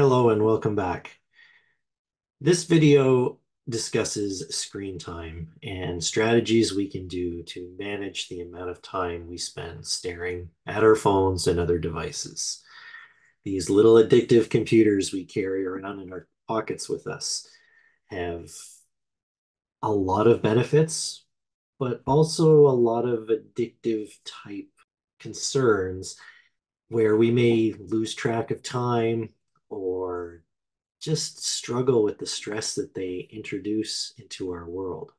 Hello and welcome back. This video discusses screen time and strategies we can do to manage the amount of time we spend staring at our phones and other devices. These little addictive computers we carry around in our pockets with us have a lot of benefits, but also a lot of addictive type concerns where we may lose track of time or just struggle with the stress that they introduce into our world.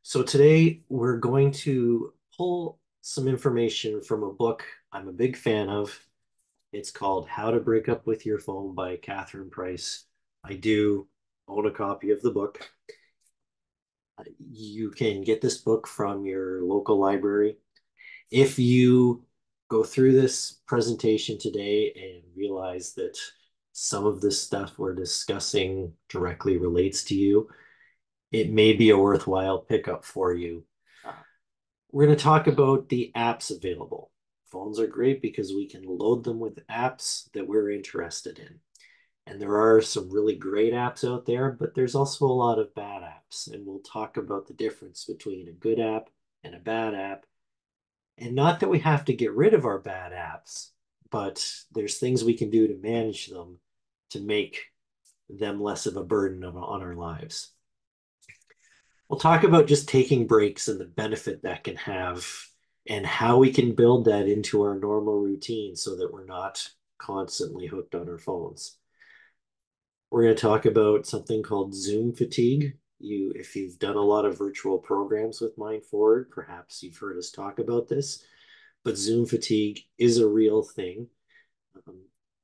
So today we're going to pull some information from a book I'm a big fan of. It's called How to Break Up with Your Phone by Catherine Price. I do own a copy of the book. You can get this book from your local library. If you go through this presentation today and realize that some of this stuff we're discussing directly relates to you, it may be a worthwhile pickup for you. We're going to talk about the apps available. Phones are great because we can load them with apps that we're interested in. And there are some really great apps out there, but there's also a lot of bad apps. And we'll talk about the difference between a good app and a bad app. And not that we have to get rid of our bad apps, but there's things we can do to manage them to make them less of a burden on our lives. We'll talk about just taking breaks and the benefit that can have and how we can build that into our normal routine so that we're not constantly hooked on our phones. We're going to talk about something called Zoom fatigue. If you've done a lot of virtual programs with Mind Forward, perhaps you've heard us talk about this, but Zoom fatigue is a real thing. Um,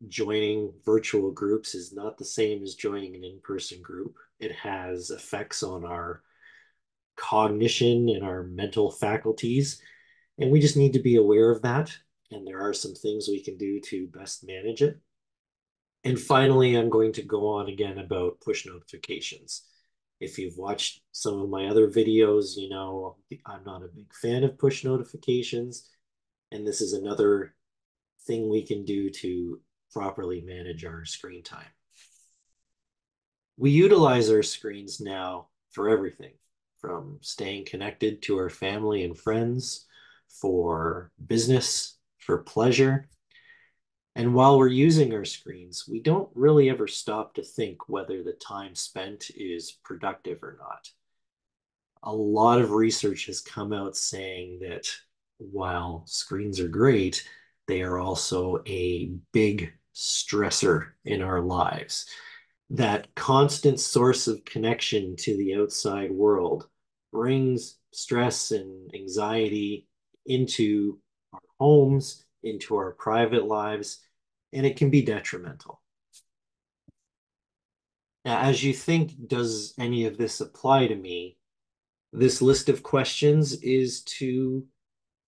Joining virtual groups is not the same as joining an in-person group. It has effects on our cognition and our mental faculties, and we just need to be aware of that. And there are some things we can do to best manage it. And finally, I'm going to go on again about push notifications. If you've watched some of my other videos, you know I'm not a big fan of push notifications. And this is another thing we can do to properly manage our screen time. We utilize our screens now for everything, from staying connected to our family and friends, for business, for pleasure. And while we're using our screens, we don't really ever stop to think whether the time spent is productive or not. A lot of research has come out saying that while screens are great, they are also a big stressor in our lives. That constant source of connection to the outside world brings stress and anxiety into our homes, into our private lives, and it can be detrimental. Now, as you think, does any of this apply to me? This list of questions is to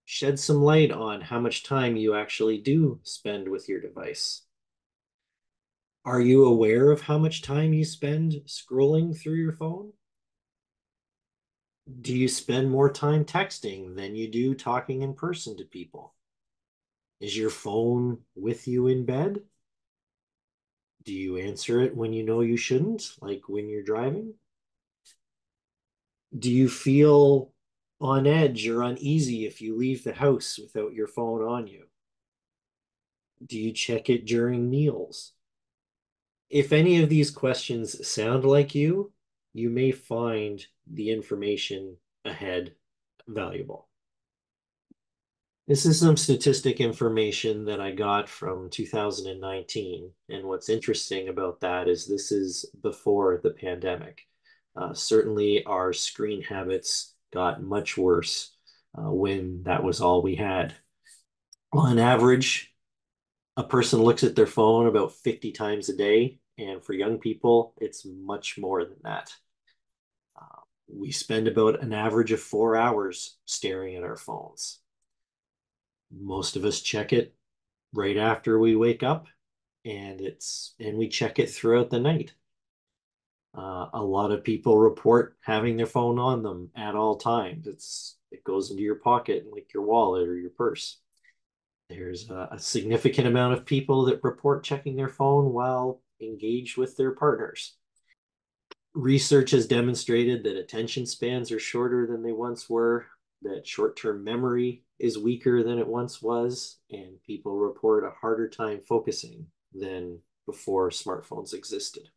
shed some light on how much time you actually do spend with your device. Are you aware of how much time you spend scrolling through your phone? Do you spend more time texting than you do talking in person to people? Is your phone with you in bed? Do you answer it when you know you shouldn't, like when you're driving? Do you feel on edge or uneasy if you leave the house without your phone on you? Do you check it during meals? If any of these questions sound like you may find the information ahead valuable. This is some statistic information that I got from 2019. And what's interesting about that is this is before the pandemic. Certainly, our screen habits got much worse when that was all we had. On average, a person looks at their phone about 50 times a day. And for young people, it's much more than that. We spend about an average of 4 hours staring at our phones. Most of us check it right after we wake up, and we check it throughout the night. A lot of people report having their phone on them at all times. It goes into your pocket like your wallet or your purse. There's a significant amount of people that report checking their phone while engaged with their partners. Research has demonstrated that attention spans are shorter than they once were, that short-term memory is weaker than it once was, and people report a harder time focusing than before smartphones existed.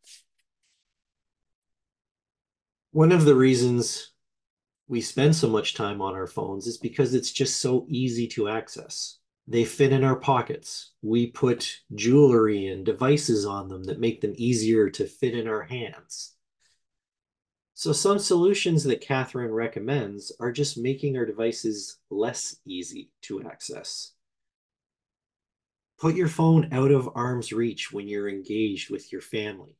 One of the reasons we spend so much time on our phones is because it's just so easy to access. They fit in our pockets. We put jewelry and devices on them that make them easier to fit in our hands. So some solutions that Catherine recommends are just making our devices less easy to access. Put your phone out of arm's reach when you're engaged with your family.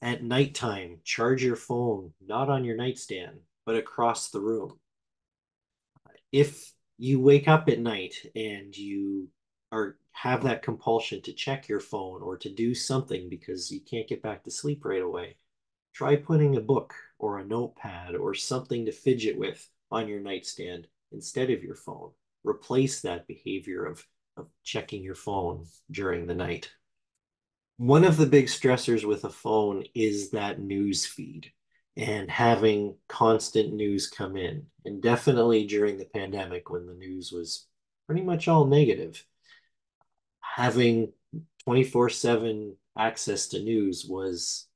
At nighttime, charge your phone not on your nightstand, but across the room. If you wake up at night and you are have that compulsion to check your phone or to do something because you can't get back to sleep right away, try putting a book or a notepad or something to fidget with on your nightstand instead of your phone. Replace that behavior of checking your phone during the night. One of the big stressors with a phone is that news feed and having constant news come in. And definitely during the pandemic, when the news was pretty much all negative, having 24/7 access to news was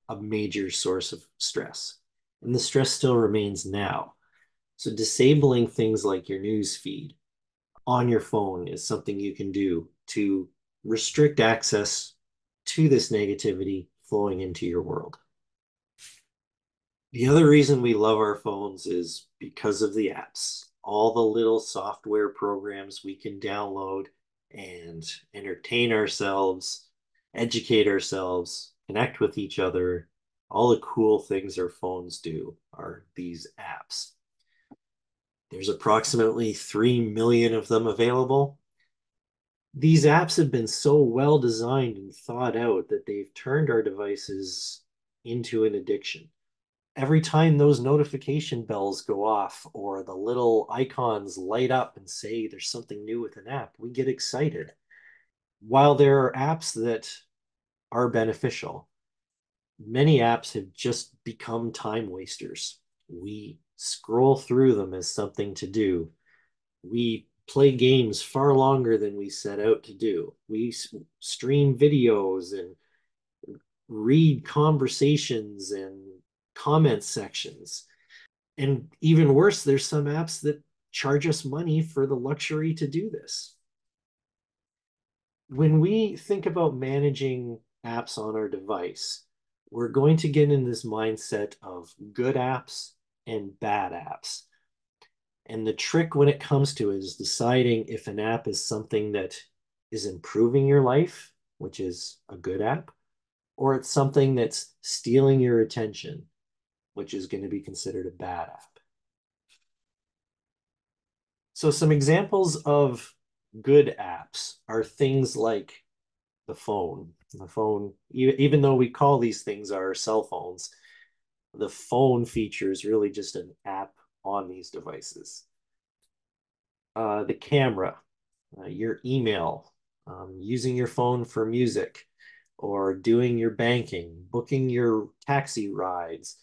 a major source of stress. And the stress still remains now. So disabling things like your news feed on your phone is something you can do to restrict access to this negativity flowing into your world. The other reason we love our phones is because of the apps, all the little software programs we can download and entertain ourselves, educate ourselves, connect with each other. All the cool things our phones do are these apps. There's approximately 3 million of them available. These apps have been so well designed and thought out that they've turned our devices into an addiction. Every time those notification bells go off or the little icons light up and say there's something new with an app, we get excited. While there are apps that are beneficial, many apps have just become time wasters. We scroll through them as something to do. We play games far longer than we set out to do. We stream videos and read conversations and comment sections. And even worse, there's some apps that charge us money for the luxury to do this. When we think about managing apps on our device, we're going to get in this mindset of good apps and bad apps. And the trick when it comes to it is deciding if an app is something that is improving your life, which is a good app, or it's something that's stealing your attention, which is going to be considered a bad app. So some examples of good apps are things like the phone. The phone, even though we call these things our cell phones, the phone feature is really just an app on these devices. The camera, your email, using your phone for music, or doing your banking, booking your taxi rides,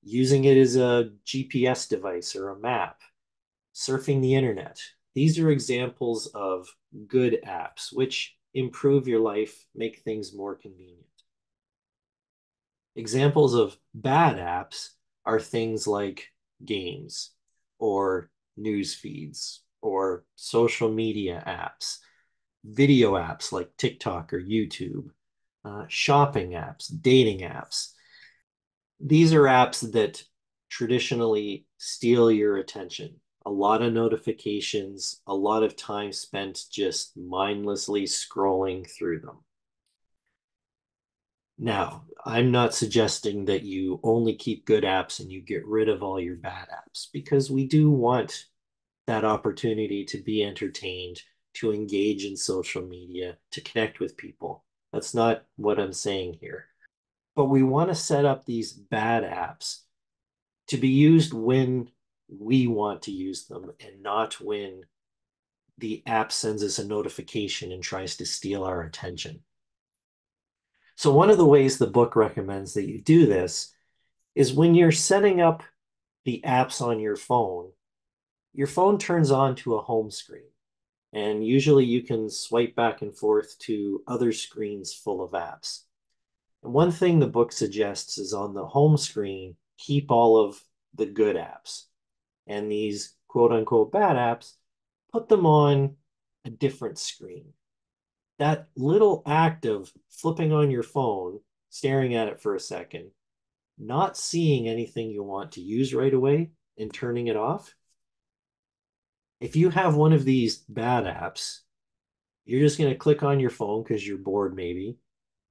using it as a GPS device or a map, surfing the internet. These are examples of good apps which improve your life, make things more convenient. Examples of bad apps are things like games or news feeds or social media apps, video apps like TikTok or YouTube, shopping apps, dating apps. These are apps that traditionally steal your attention. A lot of notifications, a lot of time spent just mindlessly scrolling through them. Now, I'm not suggesting that you only keep good apps and you get rid of all your bad apps because we do want that opportunity to be entertained, to engage in social media, to connect with people. That's not what I'm saying here. But we want to set up these bad apps to be used when we want to use them and not when the app sends us a notification and tries to steal our attention. So one of the ways the book recommends that you do this is when you're setting up the apps on your phone turns on to a home screen. And usually you can swipe back and forth to other screens full of apps. And one thing the book suggests is on the home screen, keep all of the good apps. And these quote unquote bad apps, put them on a different screen. That little act of flipping on your phone, staring at it for a second, not seeing anything you want to use right away and turning it off. If you have one of these bad apps, you're just going to click on your phone because you're bored maybe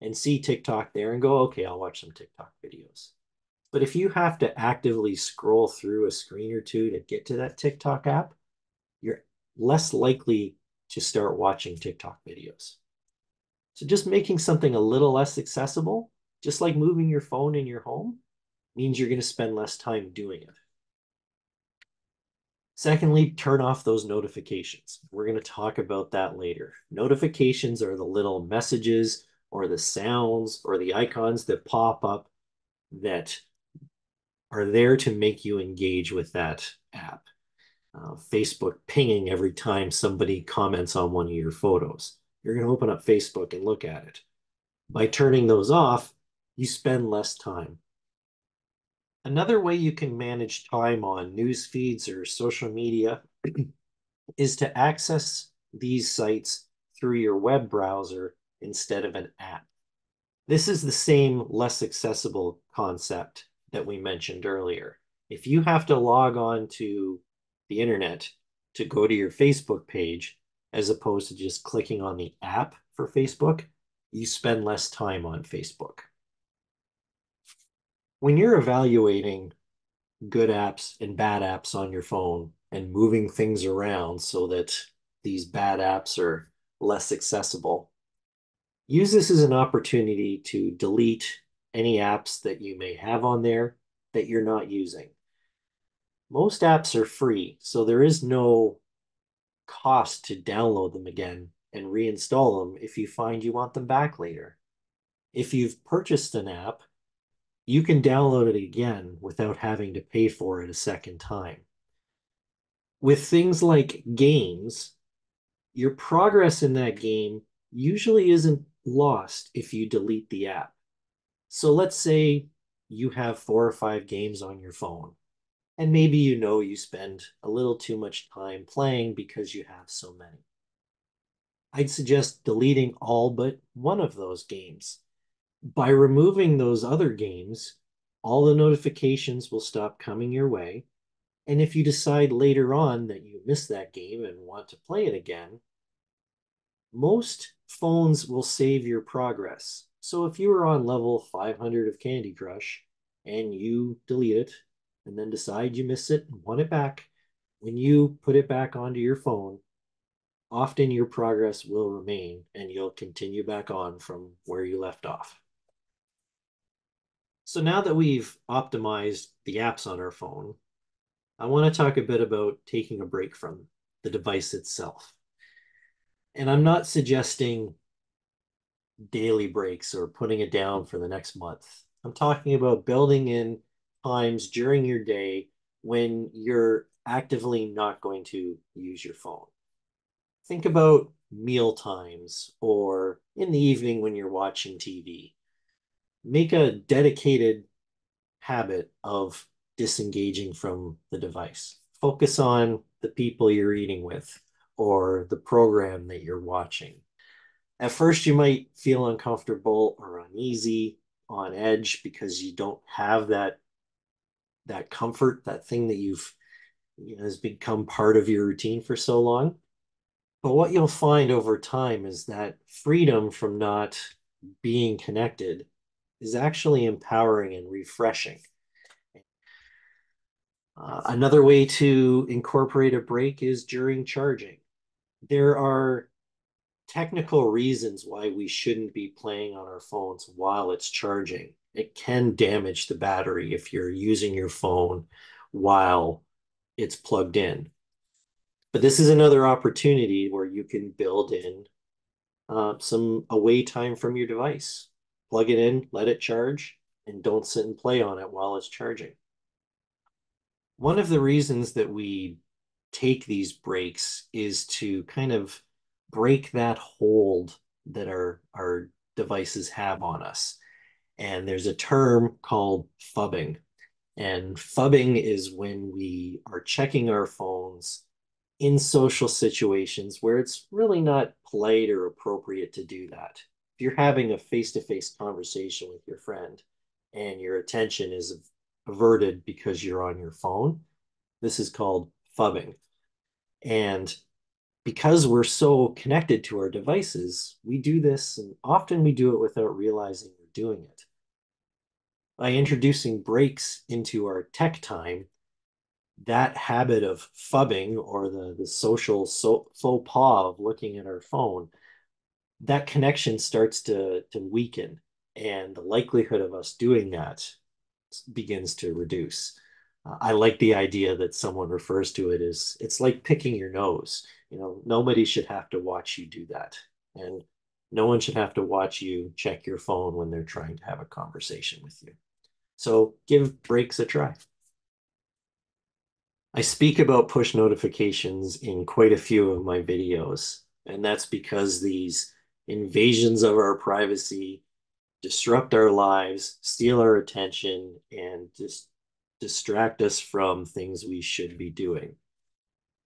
and see TikTok there and go, okay, I'll watch some TikTok videos. But if you have to actively scroll through a screen or two to get to that TikTok app, you're less likely to start watching TikTok videos. So just making something a little less accessible, just like moving your phone in your home, means you're going to spend less time doing it. Secondly, turn off those notifications. We're going to talk about that later. Notifications are the little messages or the sounds or the icons that pop up that are there to make you engage with that app. Facebook pinging every time somebody comments on one of your photos. You're going to open up Facebook and look at it. By turning those off, you spend less time. Another way you can manage time on news feeds or social media is to access these sites through your web browser instead of an app. This is the same less accessible concept that we mentioned earlier. If you have to log on to the internet to go to your Facebook page, as opposed to just clicking on the app for Facebook, you spend less time on Facebook. When you're evaluating good apps and bad apps on your phone and moving things around so that these bad apps are less accessible, use this as an opportunity to delete any apps that you may have on there that you're not using. Most apps are free, so there is no cost to download them again and reinstall them if you find you want them back later. If you've purchased an app, you can download it again without having to pay for it a second time. With things like games, your progress in that game usually isn't lost if you delete the app. So let's say you have 4 or 5 games on your phone, and maybe you know you spend a little too much time playing because you have so many. I'd suggest deleting all but one of those games. By removing those other games, all the notifications will stop coming your way. And if you decide later on that you missed that game and want to play it again, most phones will save your progress. So if you were on level 500 of Candy Crush and you delete it and then decide you miss it and want it back, when you put it back onto your phone, often your progress will remain and you'll continue back on from where you left off. So now that we've optimized the apps on our phone, I want to talk a bit about taking a break from the device itself. And I'm not suggesting daily breaks or putting it down for the next month. I'm talking about building in times during your day when you're actively not going to use your phone. Think about meal times or in the evening when you're watching TV. Make a dedicated habit of disengaging from the device. Focus on the people you're eating with or the program that you're watching. At first, you might feel uncomfortable or uneasy, on edge because you don't have that comfort, that thing that has become part of your routine for so long. But what you'll find over time is that freedom from not being connected is actually empowering and refreshing. Another way to incorporate a break is during charging. There are technical reasons why we shouldn't be playing on our phones while it's charging. It can damage the battery if you're using your phone while it's plugged in. But this is another opportunity where you can build in some away time from your device. Plug it in, let it charge, and don't sit and play on it while it's charging. One of the reasons that we take these breaks is to kind of break that hold that our devices have on us. And there's a term called phubbing. And phubbing is when we are checking our phones in social situations where it's really not polite or appropriate to do that. If you're having a face-to-face conversation with your friend and your attention is averted because you're on your phone, this is called phubbing. And because we're so connected to our devices, we do this, and often we do it without realizing we're doing it. By introducing breaks into our tech time, that habit of phubbing or the social faux pas of looking at our phone, that connection starts to weaken, and the likelihood of us doing that begins to reduce. I like the idea that someone refers to it as it's like picking your nose. Nobody should have to watch you do that. And no one should have to watch you check your phone when they're trying to have a conversation with you. So give breaks a try. I speak about push notifications in quite a few of my videos, and that's because these invasions of our privacy disrupt our lives, steal our attention, and just distract us from things we should be doing.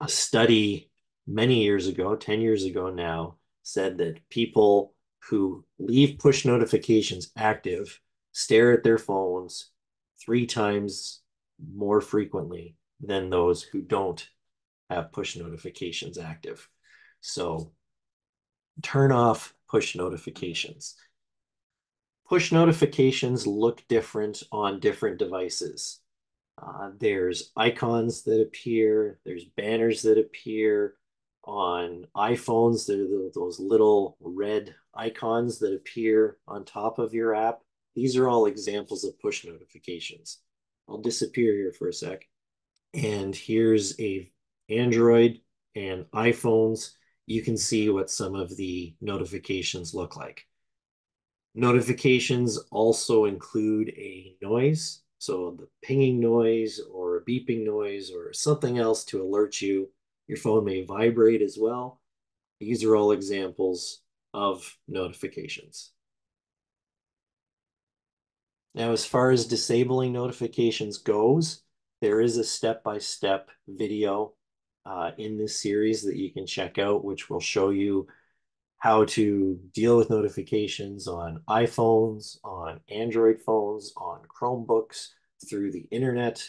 A study many years ago, 10 years ago now, said that people who leave push notifications active stare at their phones 3 times more frequently than those who don't have push notifications active. So turn off push notifications. Push notifications look different on different devices. There's icons that appear, there's banners that appear on iPhones. There are those little red icons that appear on top of your app. These are all examples of push notifications. I'll disappear here for a sec. And here's a Android and iPhones. You can see what some of the notifications look like. Notifications also include a noise, so the pinging noise or a beeping noise or something else to alert you. Your phone may vibrate as well. These are all examples of notifications. Now, as far as disabling notifications goes, there is a step-by-step video in this series that you can check out, which will show you how to deal with notifications on iPhones, on Android phones, on Chromebooks, through the internet,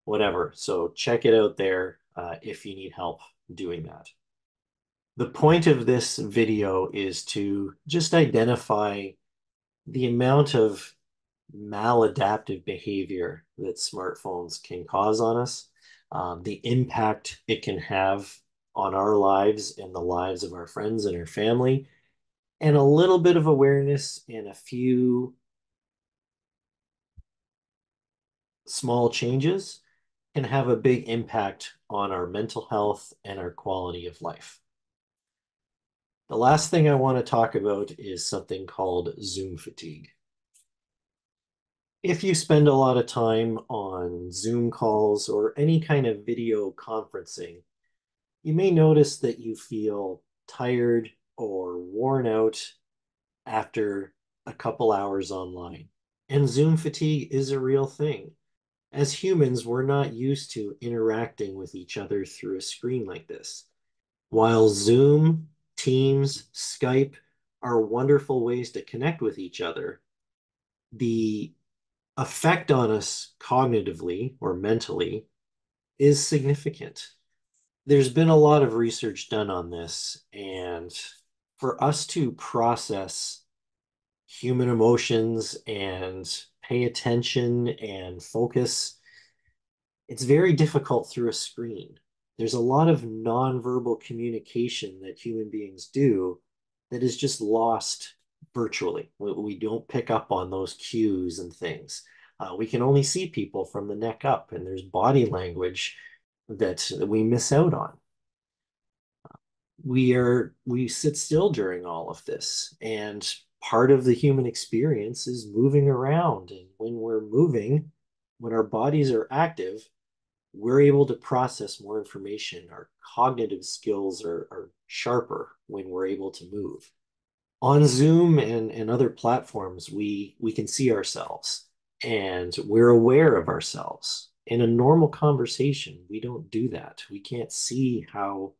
whatever. So check it out there if you need help doing that. The point of this video is to just identify the amount of maladaptive behavior that smartphones can cause on us, the impact it can have on our lives and the lives of our friends and our family, and a little bit of awareness and a few small changes can have a big impact on our mental health and our quality of life. The last thing I want to talk about is something called Zoom fatigue. If you spend a lot of time on Zoom calls or any kind of video conferencing, you may notice that you feel tired or worn out after a couple hours online. And Zoom fatigue is a real thing. As humans, we're not used to interacting with each other through a screen like this. While Zoom, Teams, Skype are wonderful ways to connect with each other, the effect on us cognitively or mentally is significant. There's been a lot of research done on this, and for us to process human emotions and pay attention and focus, it's very difficult through a screen. There's a lot of nonverbal communication that human beings do that is just lost virtually. We don't pick up on those cues and things. We can only see people from the neck up, and there's body language that we miss out on. we sit still during all of this, and part of the human experience is moving around. And when we're moving, when our bodies are active, we're able to process more information. Our cognitive skills are sharper when we're able to move. On Zoom and other platforms, we can see ourselves and we're aware of ourselves. In a normal conversation, we don't do that. We can't see how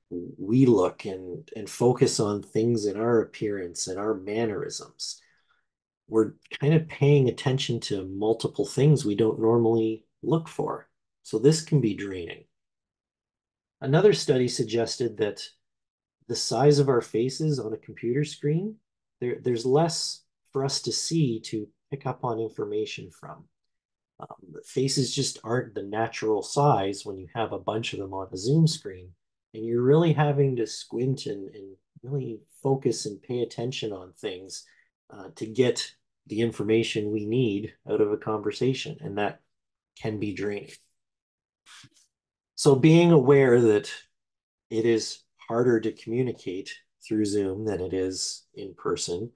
we look and focus on things in our appearance and our mannerisms. We're kind of paying attention to multiple things we don't normally look for. So this can be draining. Another study suggested that the size of our faces on a computer screen, there's less for us to see to pick up on information from. Faces just aren't the natural size when you have a bunch of them on a Zoom screen. And you're really having to squint and really focus and pay attention on things to get the information we need out of a conversation. And that can be draining. So being aware that it is harder to communicate through Zoom than it is in person,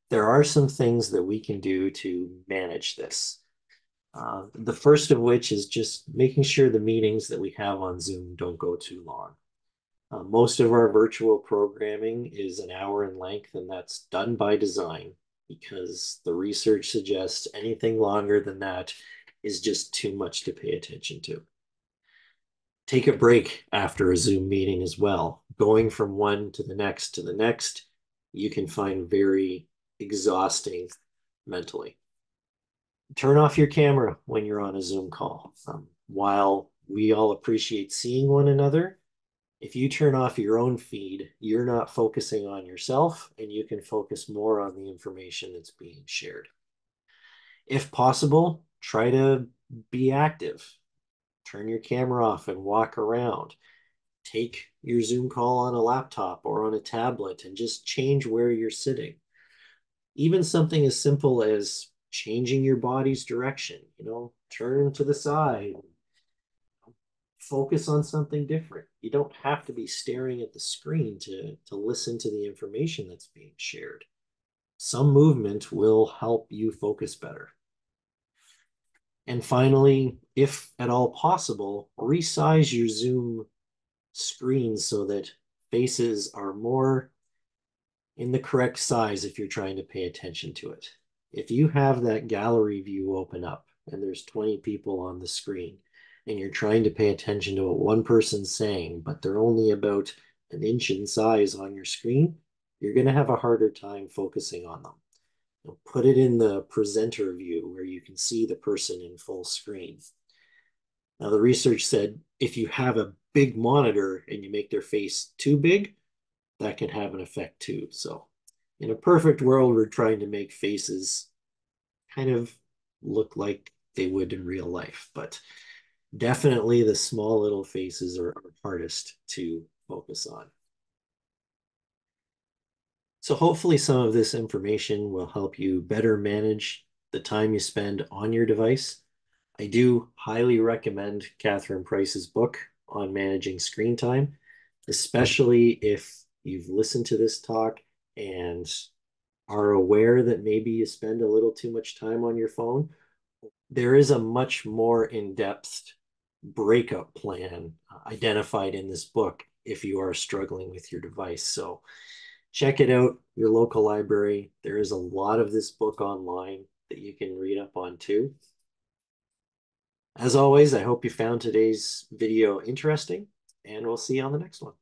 there are some things that we can do to manage this. The first of which is just making sure the meetings that we have on Zoom don't go too long. Most of our virtual programming is an hour in length, and that's done by design because the research suggests anything longer than that is just too much to pay attention to. Take a break after a Zoom meeting as well. Going from one to the next, you can find very exhausting mentally. Turn off your camera when you're on a Zoom call. While we all appreciate seeing one another, if you turn off your own feed, you're not focusing on yourself and you can focus more on the information that's being shared. If possible, try to be active. Turn your camera off and walk around. Take your Zoom call on a laptop or on a tablet and just change where you're sitting. Even something as simple as changing your body's direction, turn to the side, focus on something different. You don't have to be staring at the screen to listen to the information that's being shared. Some movement will help you focus better. And finally, if at all possible, resize your Zoom screen so that faces are more in the correct size if you're trying to pay attention to it. If you have that gallery view open up and there's 20 people on the screen and you're trying to pay attention to what one person's saying, but they're only about an inch in size on your screen, you're going to have a harder time focusing on them. Put it in the presenter view where you can see the person in full screen. Now, the research said if you have a big monitor and you make their face too big, that can have an effect too. So in a perfect world, we're trying to make faces kind of look like they would in real life, but definitely the small little faces are hardest to focus on. So hopefully some of this information will help you better manage the time you spend on your device. I do highly recommend Catherine Price's book on managing screen time, especially if you've listened to this talk and are aware that maybe you spend a little too much time on your phone. There is a much more in-depth breakup plan identified in this book if you are struggling with your device. So check it out, your local library. There is a lot of this book online that you can read up on too. As always, I hope you found today's video interesting, and we'll see you on the next one.